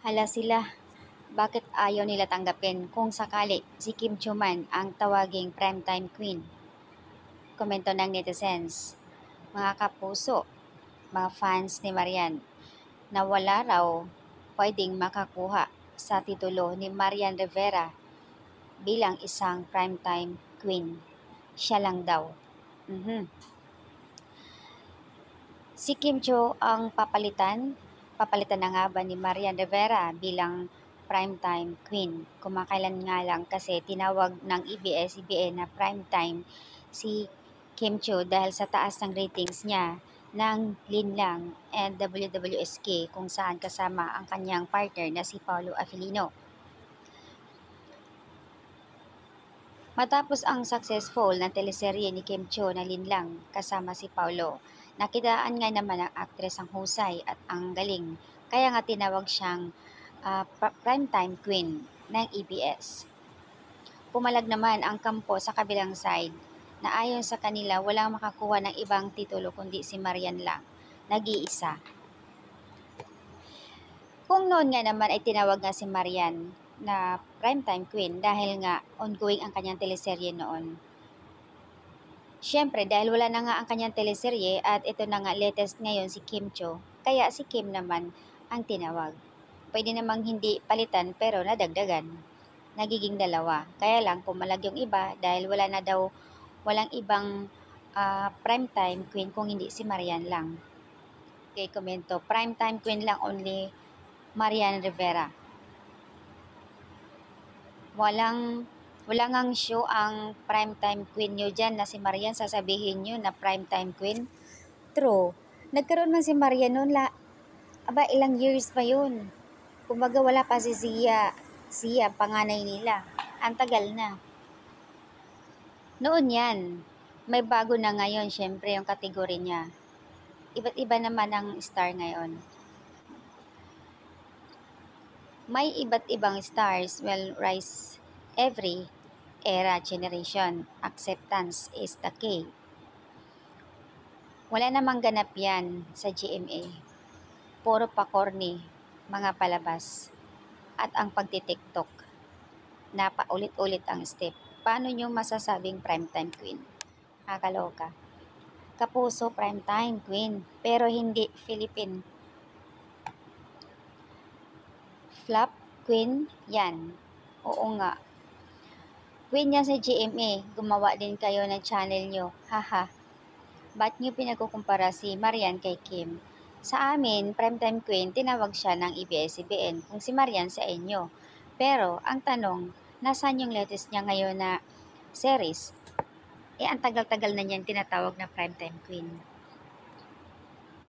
Hala sila, bakit ayaw nila tanggapin kung sakali si Kim Chiu Man ang tawaging primetime queen? Komento ng netizens. Mga kapuso, mga fans ni Marian, na wala raw pwedeng makakuha sa titulo ni Marian Rivera bilang isang primetime queen. Siya lang daw. Mhm. Si Kim Chiu ang papalitan? Papalitan na nga ba ni Marian Rivera bilang primetime queen? Kumakailan nga lang kasi tinawag ng ABS-CBN na primetime si Kim Chiu dahil sa taas ng ratings niya ng Linlang and WWSK kung saan kasama ang kanyang partner na si Paolo Avellino. Matapos ang successful na teleserye ni Kim Chiu na Linlang kasama si Paolo, nakitaan nga naman ang aktres ang husay at ang galing, kaya nga tinawag siyang primetime queen ng ABS. Pumalag naman ang kampo sa kabilang side na ayon sa kanila walang makakuha ng ibang titulo kundi si Marian lang, nag-iisa. Kung noon nga naman ay tinawag nga si Marian na primetime queen dahil nga ongoing ang kanyang teleserye noon. Siyempre dahil wala na nga ang kanyang teleserye at ito na nga latest ngayon si Kim Chiu, kaya si Kim naman ang tinawag. Pwede namang hindi palitan pero nadagdagan. Nagiging dalawa. Kaya lang pumalag yung iba dahil wala na daw, walang ibang primetime queen kung hindi si Marian lang. Okay, komento. Primetime queen lang only Marian Rivera. Wala ngang show ang primetime queen nyo dyan na si Marian, sasabihin nyo na primetime queen. True. Nagkaroon man si Marian noon, ilang years pa yun. Kumbaga wala pa si Sia, panganay nila. Ang tagal na. Noon yan, may bago na ngayon syempre yung kategory niya. Iba't iba naman ang star ngayon. May iba't ibang stars will rise every era generation. Acceptance is the key. Wala namang ganap yan sa GMA. Puro pa corny, mga palabas. At ang pagtitiktok. Napaulit-ulit ang step. Paano nyo masasabing primetime queen? Kakaloka. Kapuso primetime queen, pero hindi Philippine. Flop queen yan. Oo nga. Queen yan sa GMA. Gumawa din kayo ng channel nyo. Haha. Ba't nyo pinagkukumpara si Marian kay Kim? Sa amin, primetime queen, tinawag siya ng ABS-CBN kung si Marian sa inyo. Pero, ang tanong, nasaan yung latest niya ngayon na series? Ang tagal-tagal na niyan tinatawag na primetime queen.